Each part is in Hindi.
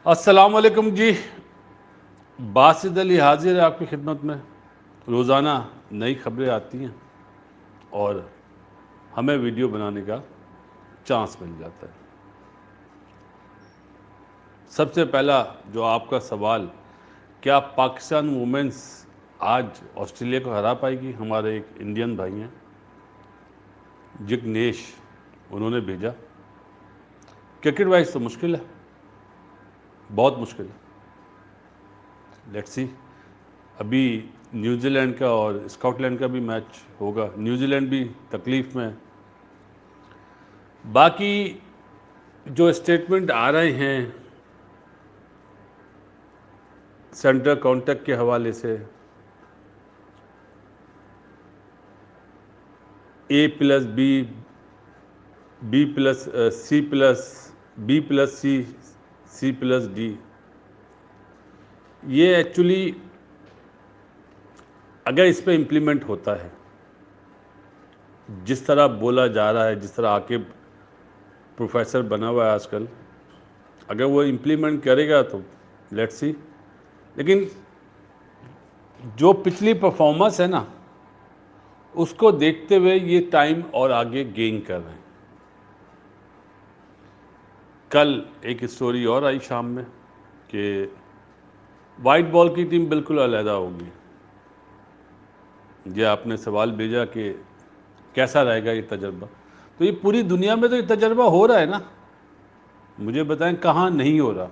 अस्सलाम वालेकुम जी। बासित अली हाजिर है आपकी खिदमत में। रोज़ाना नई खबरें आती हैं और हमें वीडियो बनाने का चांस मिल जाता है। सबसे पहला जो आपका सवाल, क्या पाकिस्तान वुमेन्स आज ऑस्ट्रेलिया को हरा पाएगी? हमारे एक इंडियन भाई हैं जिग्नेश, उन्होंने भेजा। क्रिकेट वाइज तो मुश्किल है, बहुत मुश्किल है। Let's see. अभी न्यूजीलैंड का और स्कॉटलैंड का भी मैच होगा। न्यूजीलैंड भी तकलीफ में है। बाकी जो स्टेटमेंट आ रहे हैं सेंट्रल कॉन्टैक्ट के हवाले से, A plus B, B plus C plus B plus C, C plus D, ये एक्चुअली अगर इस पर इम्प्लीमेंट होता है जिस तरह बोला जा रहा है, जिस तरह आकिब प्रोफेसर बना हुआ है आजकल, अगर वो इम्प्लीमेंट करेगा तो लेट्स सी। लेकिन जो पिछली परफॉर्मेंस है ना, उसको देखते हुए ये टाइम और आगे गेन कर रहे हैं। कल एक स्टोरी और आई शाम में कि वाइट बॉल की टीम बिल्कुल अलहदा होगी। ये आपने सवाल भेजा कि कैसा रहेगा ये तजर्बा, तो ये पूरी दुनिया में तो ये तजर्बा हो रहा है ना। मुझे बताएं कहाँ नहीं हो रहा।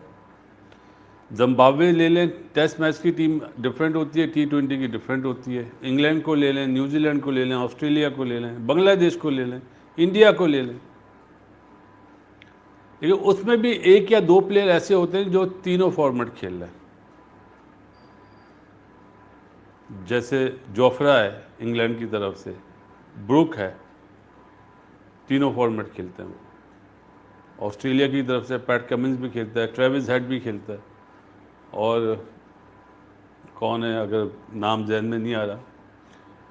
जिम्बाब्वे ले लें, टेस्ट मैच की टीम डिफरेंट होती है, T20 की डिफरेंट होती है। इंग्लैंड को ले लें, न्यूजीलैंड को ले लें, ऑस्ट्रेलिया को ले लें, बांग्लादेश को ले लें, इंडिया को ले लें। लेकिन उसमें भी एक या दो प्लेयर ऐसे होते हैं जो तीनों फॉर्मेट खेल रहे हैं। जैसे जोफ्रा है इंग्लैंड की तरफ से, ब्रुक है, तीनों फॉर्मेट खेलते हैं वो। ऑस्ट्रेलिया की तरफ से पैट कमिंस भी खेलता है, ट्रेविस हेड भी खेलता है, और कौन है अगर नाम जहन में नहीं आ रहा।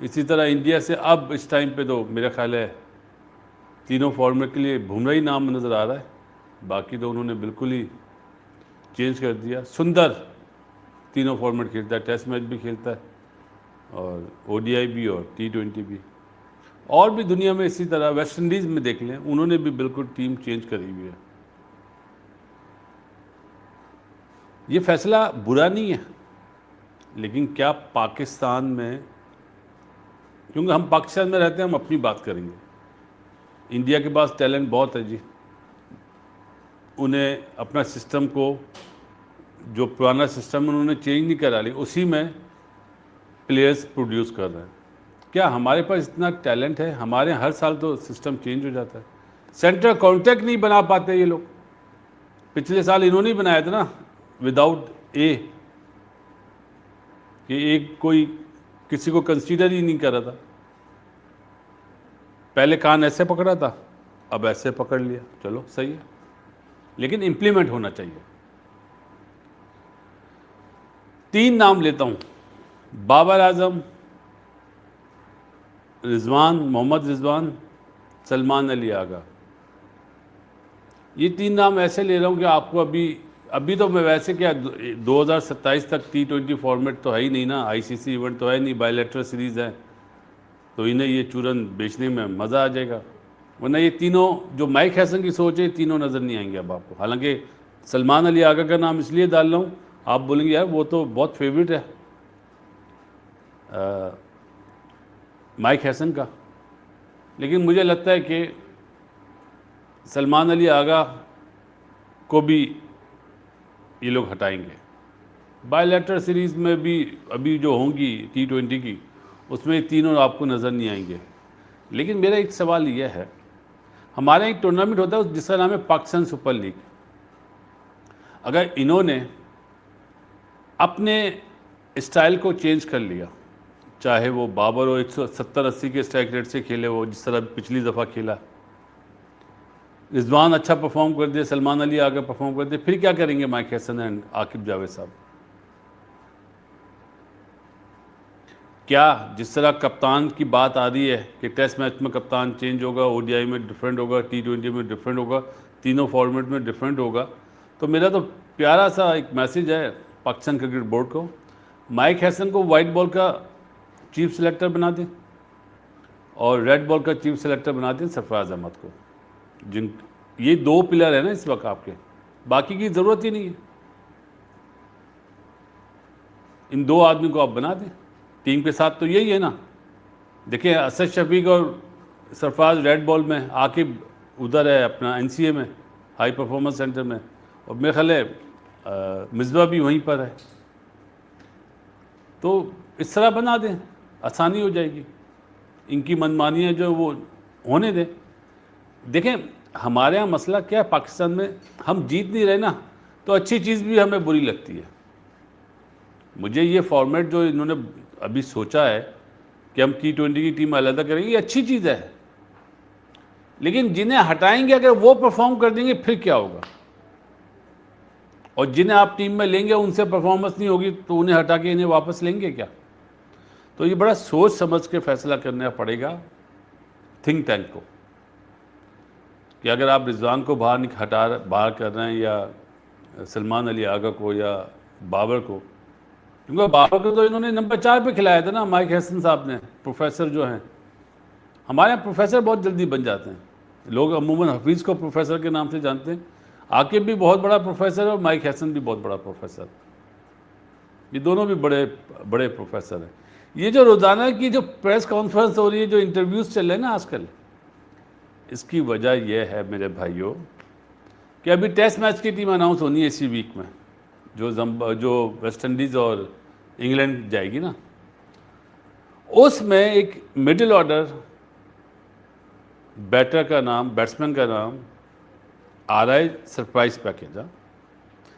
इसी तरह इंडिया से अब इस टाइम पे तो मेरा ख्याल है तीनों फॉर्मेट के लिए बुमराह ही नाम नज़र आ रहा है। बाकी तो उन्होंने बिल्कुल ही चेंज कर दिया। सुंदर तीनों फॉर्मेट खेलता है, टेस्ट मैच भी खेलता है और ODI भी और T20 भी। और भी दुनिया में इसी तरह, वेस्ट इंडीज़ में देख लें, उन्होंने भी बिल्कुल टीम चेंज करी हुई है। ये फैसला बुरा नहीं है, लेकिन क्या पाकिस्तान में, क्योंकि हम पाकिस्तान में रहते हैं, हम अपनी बात करेंगे। इंडिया के पास टैलेंट बहुत है जी। उन्हें अपना सिस्टम को, जो पुराना सिस्टम उन्होंने चेंज नहीं करा लिया, उसी में प्लेयर्स प्रोड्यूस कर रहे हैं। क्या हमारे पास इतना टैलेंट है? हमारे हर साल तो सिस्टम चेंज हो जाता है। सेंट्रल कॉन्टैक्ट नहीं बना पाते ये लोग। पिछले साल इन्होंने ही बनाया था ना, विदाउट ए, कि एक कोई किसी को कंसीडर ही नहीं कर रहा था। पहले कान ऐसे पकड़ा था, अब ऐसे पकड़ लिया, चलो सही है, लेकिन इम्प्लीमेंट होना चाहिए। 3 नाम लेता हूं, बाबर आजम, रिजवान, मोहम्मद रिजवान, सलमान अली आगा। ये 3 नाम ऐसे ले रहा हूं कि आपको अभी तो मैं वैसे क्या 2027 तक T20 फॉर्मेट तो है ही नहीं ना, ICC इवेंट तो है नहीं, बायलैटरल सीरीज़ है, तो इन्हें ये चूरन बेचने में मज़ा आ जाएगा। वरना ये तीनों जो माइक हैसन की सोच है, तीनों नज़र नहीं आएंगे अब आपको। हालांकि सलमान अली आगा का नाम इसलिए डाल रहा हूँ, आप बोलेंगे यार वो तो बहुत फेवरेट है माइक हैसन का, लेकिन मुझे लगता है कि सलमान अली आगा को भी ये लोग हटाएंगे। बायलैटरल सीरीज़ में भी अभी जो होंगी T20 की, उसमें तीनों आपको नज़र नहीं आएंगे। लेकिन मेरा एक सवाल यह है, हमारे एक टूर्नामेंट होता है जिसका नाम है पाकिस्तान सुपर लीग। अगर इन्होंने अपने स्टाइल को चेंज कर लिया, चाहे वो बाबर हो 170-80 के स्ट्राइक रेट से खेले वो, जिस तरह पिछली दफ़ा खेला, रिजवान अच्छा परफॉर्म कर दिया, सलमान अली आगे परफॉर्म कर दिया, फिर क्या करेंगे mic Hesson and Aqib Javed साहब? क्या जिस तरह कप्तान की बात आ रही है कि टेस्ट मैच में कप्तान चेंज होगा, ODI में डिफरेंट होगा, T20 में डिफरेंट होगा, तीनों फॉर्मेट में डिफरेंट होगा, तो मेरा तो प्यारा सा एक मैसेज है पाकिस्तान क्रिकेट बोर्ड को, माइक हैसन को वाइट बॉल का चीफ सेलेक्टर बना दें और रेड बॉल का चीफ सेलेक्टर बना दें सरफराज अहमद को, जिन ये 2 प्लेयर है ना इस वक्त आपके, बाकी की ज़रूरत ही नहीं है। इन 2 आदमी को आप बना दें टीम के साथ, तो यही है ना। देखिए असद शफीक और सरफराज रेड बॉल में, आकिब उधर है अपना NCA में, हाई परफॉर्मेंस सेंटर में, और मेरे ख्याल है मिसबा भी वहीं पर है। तो इस तरह बना दें, आसानी हो जाएगी। इनकी मनमानियाँ जो वो होने दें। देखें हमारे यहाँ मसला क्या है पाकिस्तान में, हम जीत नहीं रहे ना, तो अच्छी चीज़ भी हमें बुरी लगती है। मुझे ये फॉर्मेट जो इन्होंने अभी सोचा है कि हम T20 की टीम अलग करेंगे, ये अच्छी चीज़ है, लेकिन जिन्हें हटाएंगे अगर वो परफॉर्म कर देंगे फिर क्या होगा, और जिन्हें आप टीम में लेंगे उनसे परफॉर्मेंस नहीं होगी तो उन्हें हटा के इन्हें वापस लेंगे क्या। तो ये बड़ा सोच समझ के फैसला करना पड़ेगा थिंक टैंक को, कि अगर आप रिजवान को बाहर कर रहे हैं या सलमान अली आगा को या बाबर को, क्योंकि बाबर को तो इन्होंने नंबर 4 पे खिलाया था ना माइक हैसन साहब ने। प्रोफेसर जो हैं हमारे यहाँ, प्रोफेसर बहुत जल्दी बन जाते हैं लोग, अमूमन हफीज़ को प्रोफेसर के नाम से जानते हैं। आकिब भी बहुत बड़ा प्रोफेसर है और माइक हैसन भी बहुत बड़ा प्रोफेसर, ये दोनों भी बड़े बड़े प्रोफेसर हैं। ये जो रोज़ाना की जो प्रेस कॉन्फ्रेंस हो रही है, जो इंटरव्यूज़ चल रहे हैं ना आजकल, इसकी वजह यह है मेरे भाइयों कि अभी टेस्ट मैच की टीम अनाउंस होनी है इसी वीक में, जो वेस्ट इंडीज़ और इंग्लैंड जाएगी ना, उसमें एक मिडिल ऑर्डर बैट्समैन का नाम आ रहा है, सरप्राइज पैकेज।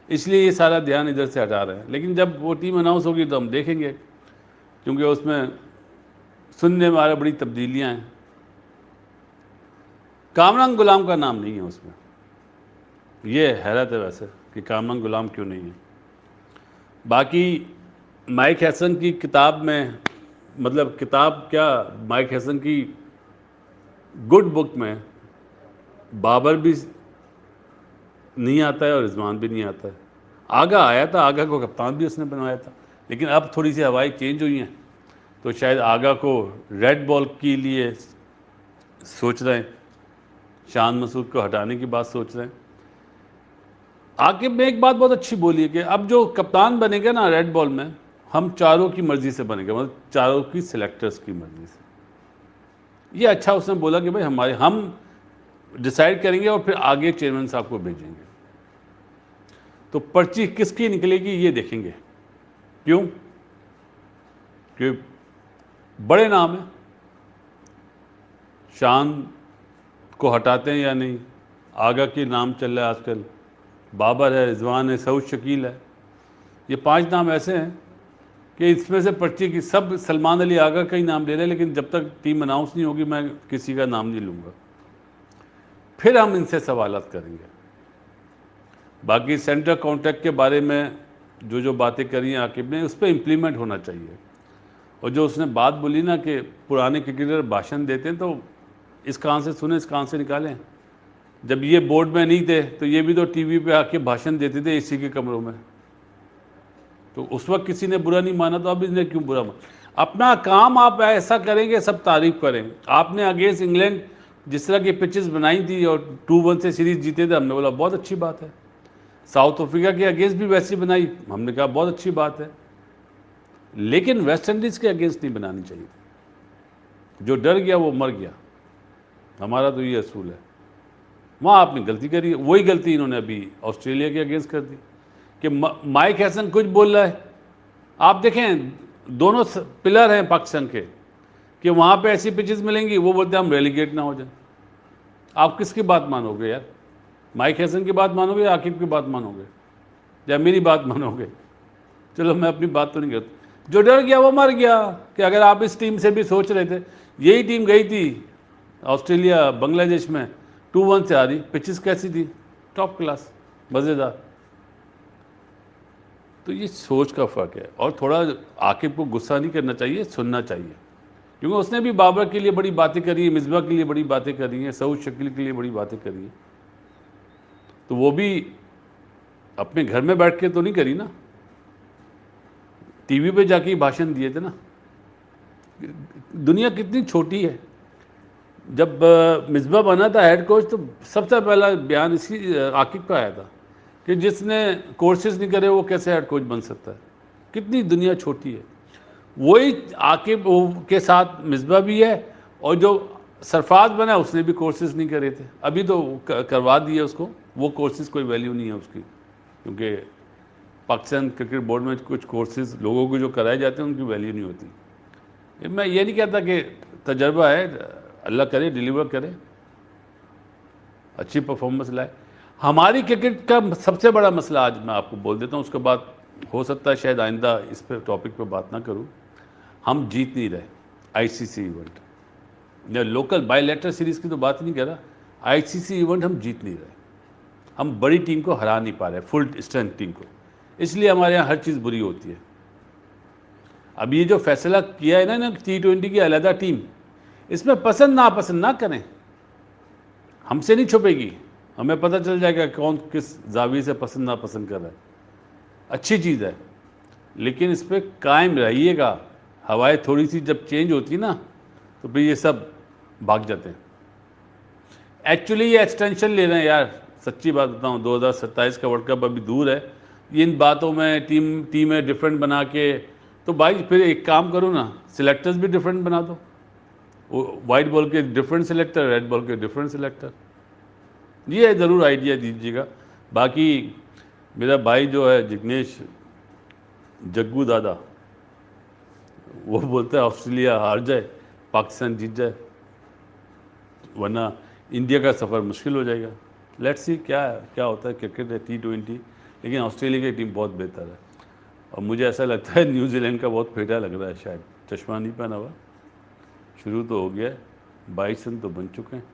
इसलिए ये सारा ध्यान इधर से हटा रहे हैं, लेकिन जब वो टीम अनाउंस होगी तो हम देखेंगे, क्योंकि उसमें सुनने में आ रहा बड़ी तब्दीलियाँ हैं। कामरान गुलाम का नाम नहीं है उसमें, ये हैरत है वैसे कि कामरान गुलाम क्यों नहीं है। बाकी माइक हैसन की किताब में, मतलब किताब क्या, माइक हैसन की गुड बुक में बाबर भी नहीं आता है और रिजवान भी नहीं आता है। आगा आया था, आगा को कप्तान भी उसने बनवाया था, लेकिन अब थोड़ी सी हवाएं चेंज हुई हैं, तो शायद आगा को रेड बॉल के लिए सोच रहे हैं, शान मसूद को हटाने की बात सोच रहे हैं। आकिब ने एक बात बहुत अच्छी बोली है कि अब जो कप्तान बनेगा ना रेड बॉल में, हम चारों की मर्ज़ी से बनेगा, मतलब चारों की सिलेक्टर्स की मर्ज़ी से। ये अच्छा उसने बोला कि भाई हम डिसाइड करेंगे और फिर आगे चेयरमैन साहब को भेजेंगे। तो पर्ची किसकी निकलेगी ये देखेंगे। क्यों? कि बड़े नाम है, शान को हटाते हैं या नहीं, आगा के नाम चल रहा है आजकल, बाबर है, रिजवान है, सऊद शकील है, ये 5 नाम ऐसे हैं कि इसमें से पर्ची की सब सलमान अली आगा का ही नाम ले रहे हैं, लेकिन जब तक टीम अनाउंस नहीं होगी मैं किसी का नाम नहीं लूँगा, फिर हम इनसे सवालात करेंगे। बाकी सेंटर कॉन्ट्रैक्ट के बारे में जो बातें करी हैं आकिब ने, उस पर इम्प्लीमेंट होना चाहिए। और जो उसने बात बोली ना कि पुराने क्रिकेटर भाषण देते हैं, तो इस कान से सुने इस कान से निकालें। जब ये बोर्ड में नहीं थे तो ये भी तो टीवी पे आके भाषण देते थे एसी के कमरों में, तो उस वक्त किसी ने बुरा नहीं माना, तो अब इन्हें क्यों बुरा माना। अपना काम आप ऐसा करेंगे सब तारीफ करें। आपने अगेंस्ट इंग्लैंड जिस तरह की पिचेस बनाई थी और 2-1 से सीरीज़ जीते थे, हमने बोला बहुत अच्छी बात है। साउथ अफ्रीका के अगेंस्ट भी वैसी बनाई, हमने कहा बहुत अच्छी बात है, लेकिन वेस्ट इंडीज़ के अगेंस्ट नहीं बनानी चाहिए थी। जो डर गया वो मर गया, हमारा तो ये असूल है। वहाँ आपने गलती करी, वही गलती इन्होंने अभी ऑस्ट्रेलिया के अगेंस्ट कर दी कि माइक हैसन कुछ बोल रहा है। आप देखें दोनों पिलर हैं पाकिस्तान के कि वहाँ पे ऐसी पिचेस मिलेंगी, वो बोलते हैं हम रेलीगेट ना हो जाए। आप किसकी बात मानोगे यार? माइक हैसन की बात मानोगे या आकिब की बात मानोगे या मेरी बात मानोगे? चलो मैं अपनी बात तो नहीं करता। जो डर गया वो मर गया। कि अगर आप इस टीम से भी सोच रहे थे, यही टीम गई थी ऑस्ट्रेलिया बांग्लादेश में 2-1 से आ रही, पिचेस कैसी थी? टॉप क्लास, मज़ेदार। तो ये सोच का फ़र्क है। और थोड़ा आकिब को गुस्सा नहीं करना चाहिए, सुनना चाहिए, क्योंकि उसने भी बाबर के लिए बड़ी बातें करी हैं, मिसबा के लिए बड़ी बातें करी हैं, सऊद शकील के लिए बड़ी बातें करी हैं। तो वो भी अपने घर में बैठ के तो नहीं करी ना, टीवी पे जाके ही भाषण दिए थे ना। दुनिया कितनी छोटी है। जब मिसबा बना था हेड कोच तो सबसे पहला बयान इसी आकिब का आया था कि जिसने कोर्सेज नहीं करे वो कैसे हेड कोच बन सकता है। कितनी दुनिया छोटी है। वही आकिब के साथ मिसबा भी है, और जो सरफराज बना उसने भी कोर्सेज नहीं करे थे, अभी तो करवा दिए उसको। वो कोर्सेज कोई वैल्यू नहीं है उसकी, क्योंकि पाकिस्तान क्रिकेट बोर्ड में कुछ कोर्सेज लोगों को जो कराए जाते हैं उनकी वैल्यू नहीं होती। मैं ये नहीं कहता कि तजर्बा है, अल्लाह करे डिलीवर करे, अच्छी परफॉर्मेंस लाए। हमारी क्रिकेट का सबसे बड़ा मसला आज मैं आपको बोल देता हूँ, उसके बाद हो सकता है शायद आइंदा इस पे टॉपिक पे बात ना करूँ। हम जीत नहीं रहे आईसीसी इवेंट, या लोकल बायलैटरल सीरीज़ की तो बात ही नहीं कर रहा, आईसीसी इवेंट हम जीत नहीं रहे। हम बड़ी टीम को हरा नहीं पा रहे, फुल स्ट्रेंथ टीम को, इसलिए हमारे यहाँ हर चीज़ बुरी होती है। अब ये जो फैसला किया है ना T20 की अलहदा टीम, इसमें पसंद नापसंद ना करें, हमसे नहीं छुपेगी, हमें पता चल जाएगा कौन किस जाविये से पसंद नापसंद कर रहा है। अच्छी चीज़ है, लेकिन इस पर कायम रहिएगा। हवाएं थोड़ी सी जब चेंज होती है ना तो फिर ये सब भाग जाते हैं। एक्चुअली ये एक्सटेंशन ले रहे हैं यार, सच्ची बात बताऊँ, 2027 का वर्ल्ड कप अभी दूर है। इन बातों में टीमें डिफरेंट बना के, तो भाई फिर एक काम करो ना, सिलेक्टर्स भी डिफरेंट बना दो। वाइट बॉल के डिफरेंट सिलेक्टर, रेड बॉल के डिफरेंट सिलेक्टर, ये ज़रूर आइडिया दीजिएगा। बाकी मेरा भाई जो है जिग्नेश जग्गू दादा, वो बोलता है ऑस्ट्रेलिया हार जाए पाकिस्तान जीत जाए, वरना इंडिया का सफ़र मुश्किल हो जाएगा। लेट्स सी क्या होता है। क्रिकेट है T20, लेकिन ऑस्ट्रेलिया की टीम बहुत बेहतर है, और मुझे ऐसा लगता है न्यूजीलैंड का बहुत फेटा लग रहा है। शायद चश्मा नहीं पहना हुआ, शुरू तो हो गया है, 22 रन तो बन चुके हैं।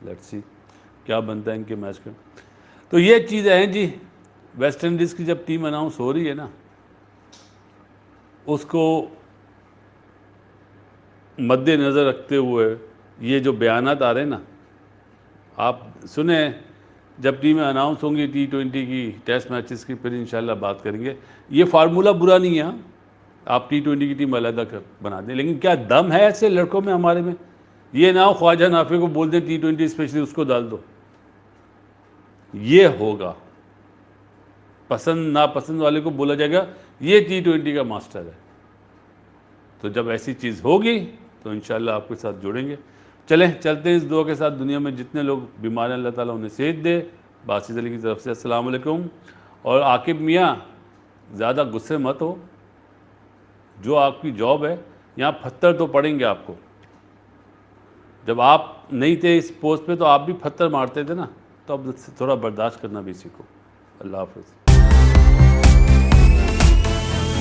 लेट्स सी क्या बनता है इनके मैच का। तो ये चीज़ें हैं जी। वेस्ट इंडीज़ की जब टीम अनाउंस हो रही है ना, उसको मद्देनज़र रखते हुए ये जो बयानात आ रहे हैं ना, आप सुने, जब टीमें अनाउंस होंगी T20 की टेस्ट मैचेस की, फिर इंशाल्लाह बात करेंगे। ये फार्मूला बुरा नहीं है, आप T20 की टीम अलग बना दें, लेकिन क्या दम है ऐसे लड़कों में हमारे में? ये ना हो ख्वाजा नाफे को बोल दें T20 स्पेशली उसको डाल दो। ये होगा, पसंद नापसंद वाले को बोला जाएगा ये T20 का मास्टर है। तो जब ऐसी चीज़ होगी तो इंशाल्लाह आपके साथ जुड़ेंगे। चलें, चलते हैं इस दुआ के साथ, दुनिया में जितने लोग बीमार हैं अल्लाह ताला उन्हें सेहत दे। बासित अली की तरफ से अस्सलाम वालेकुम। और आकिब मियाँ, ज़्यादा गुस्से मत हो, जो आपकी जॉब है, यहाँ पत्थर तो पड़ेंगे आपको। जब आप नहीं थे इस पोस्ट पे तो आप भी पत्थर मारते थे ना, तो अब थोड़ा बर्दाश्त करना भी सीखो। अल्लाह हाफ़िज़।